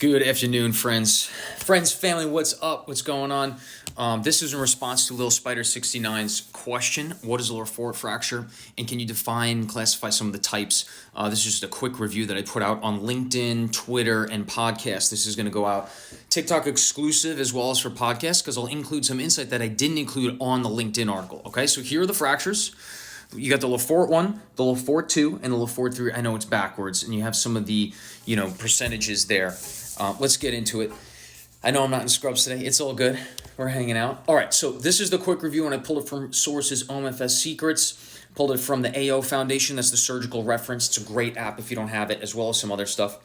Good afternoon, friends. Family, what's up? What's going on? This is in response to Lil Spider 69's question, what is a LeFort fracture? And can you define and classify some of the types? This is just a quick review that I put out on LinkedIn, Twitter, and podcast. This is going to go out TikTok exclusive as well as for podcasts because I'll include some insight that I didn't include on the LinkedIn article. Okay, so here are the fractures. You got the LeFort I, the LeFort II, and the LeFort III. I know it's backwards, and you have some of the, percentages there. Let's get into it. I know I'm not in scrubs today. It's all good. We're hanging out. All right, so this is the quick review, and I pulled it from sources OMFS Secrets. Pulled it from the AO Foundation. That's the surgical reference. It's a great app if you don't have it, as well as some other stuff,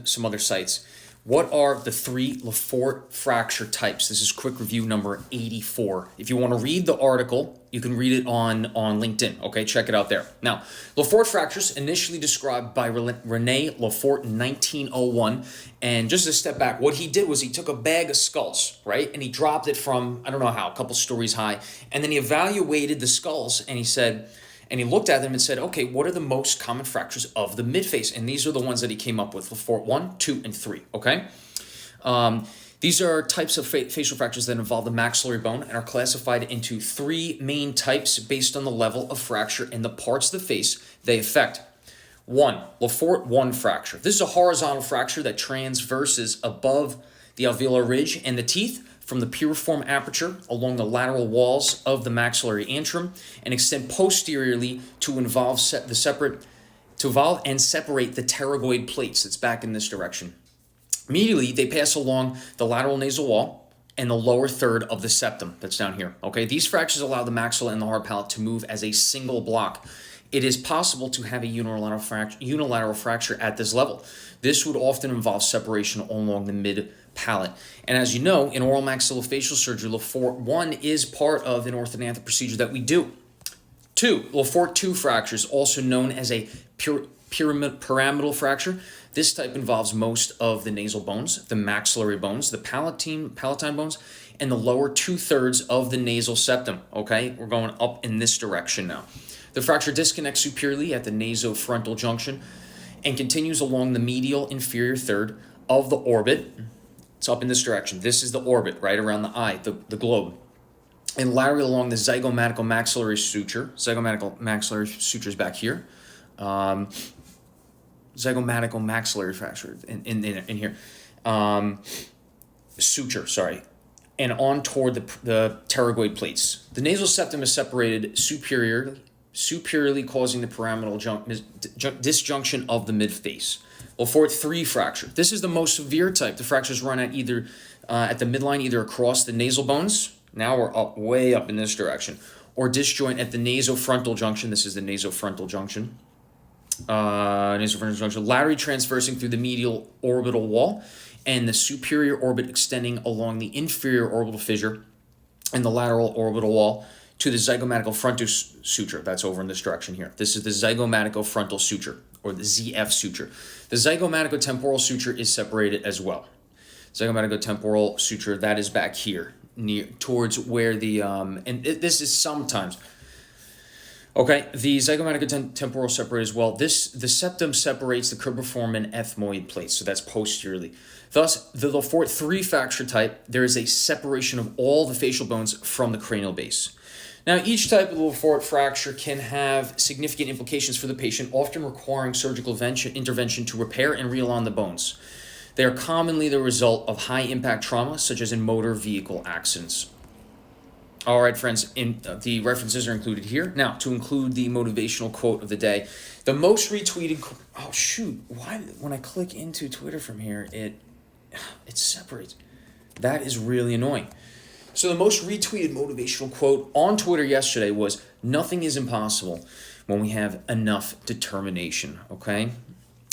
some other sites. What are the three LeFort fracture types? This is quick review number 84. If you want to read the article, you can read it on LinkedIn. Okay, check it out there. Now, LeFort fractures, initially described by René Le Fort in 1901. And just to step back, what he did was he took a bag of skulls, right? And he dropped it from, I don't know how, a couple stories high. And then he evaluated the skulls and he said, and he looked at them and said, okay, what are the most common fractures of the midface? And these are the ones that he came up with, LeFort I, II, and III, okay? These are types of facial fractures that involve the maxillary bone and are classified into three main types based on the level of fracture and the parts of the face they affect. 1, LeFort I fracture. This is a horizontal fracture that transverses above the alveolar ridge and the teeth from the piriform aperture along the lateral walls of the maxillary antrum and extend posteriorly to involve and separate the pterygoid plates. It's back in this direction. Medially, they pass along the lateral nasal wall and the lower third of the septum. That's down here. Okay, these fractures allow the maxilla and the hard palate to move as a single block. It is possible to have a unilateral fracture at this level. This would often involve separation along the mid-palate. And as you know, in oral maxillofacial surgery, LeFort I is part of an orthodontic procedure that we do. 2, LeFort II fractures, also known as a pyramidal fracture. This type involves most of the nasal bones, the maxillary bones, the palatine bones, and the lower 2/3 of the nasal septum. Okay, we're going up in this direction now. The fracture disconnects superiorly at the nasofrontal junction and continues along the medial inferior third of the orbit. It's up in this direction. This is the orbit, right around the eye, the globe. And laterally along the zygomatical maxillary suture. Zygomatical maxillary suture is back here. Zygomatical maxillary fracture in here. Suture, sorry. And on toward the pterygoid plates. The nasal septum is separated superiorly causing the pyramidal disjunction of the midface. LeFort III fracture. This is the most severe type. The fractures run at either at the midline, either across the nasal bones. Now we're up, way up in this direction, or disjoint at the nasofrontal junction. This is the nasofrontal junction. Laterally transversing through the medial orbital wall, and the superior orbit extending along the inferior orbital fissure and the lateral orbital wall to the zygomatical frontal suture. That's over in this direction here. This is the zygomatical frontal suture, or the ZF suture. The zygomatical temporal suture is separated as well. Zygomatical temporal suture, that is back here, near towards where the, this is sometimes, okay, the zygomatical temporal separate as well. The septum separates the cribriform and ethmoid plates, so that's posteriorly. Thus, the LeFort III fracture type, there is a separation of all the facial bones from the cranial base. Now, each type of LeFort fracture can have significant implications for the patient, often requiring surgical intervention to repair and realign the bones. They are commonly the result of high-impact trauma, such as in motor vehicle accidents. All right, friends, the references are included here. Now, to include the motivational quote of the day, the most retweeted... Oh, shoot. Why? When I click into Twitter from here, it separates. That is really annoying. So the most retweeted motivational quote on Twitter yesterday was, "Nothing is impossible when we have enough determination," okay?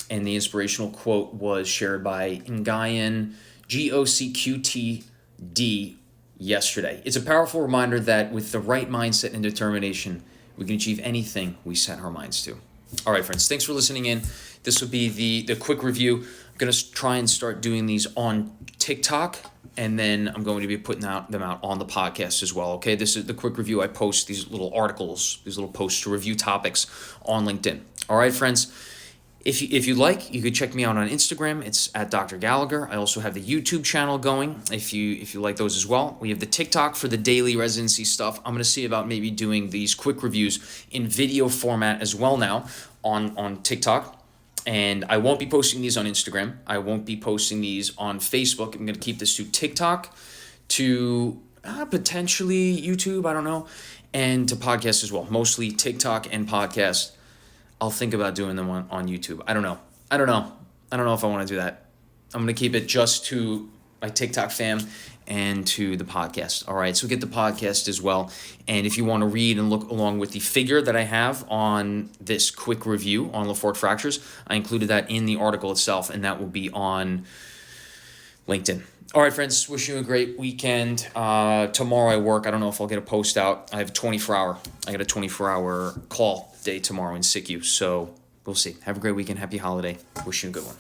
And the inspirational quote was shared by Ngayan GOCQTD yesterday. It's a powerful reminder that with the right mindset and determination, we can achieve anything we set our minds to. All right, friends, thanks for listening in. This will be the quick review. I'm going to try and start doing these on TikTok, and then I'm going to be putting them out on the podcast as well, okay? This is the quick review. I post these little articles, these little posts to review topics on LinkedIn. All right, friends, If you like, you could check me out on Instagram. It's at Dr. Gallagher. I also have the YouTube channel going. If you like those as well, we have the TikTok for the daily residency stuff. I'm gonna see about maybe doing these quick reviews in video format as well now on TikTok. And I won't be posting these on Instagram. I won't be posting these on Facebook. I'm gonna keep this to TikTok, to potentially YouTube. I don't know, and to podcast as well. Mostly TikTok and podcast. I'll think about doing them on YouTube. I don't know if I want to do that. I'm going to keep it just to my TikTok fam and to the podcast. All right, so get the podcast as well. And if you want to read and look along with the figure that I have on this quick review on LeFort fractures, I included that in the article itself, and that will be on LinkedIn. All right, friends, wish you a great weekend. Tomorrow I work. I don't know if I'll get a post out. I got a 24-hour call day tomorrow in SICU, so we'll see. Have a great weekend. Happy holiday. Wish you a good one.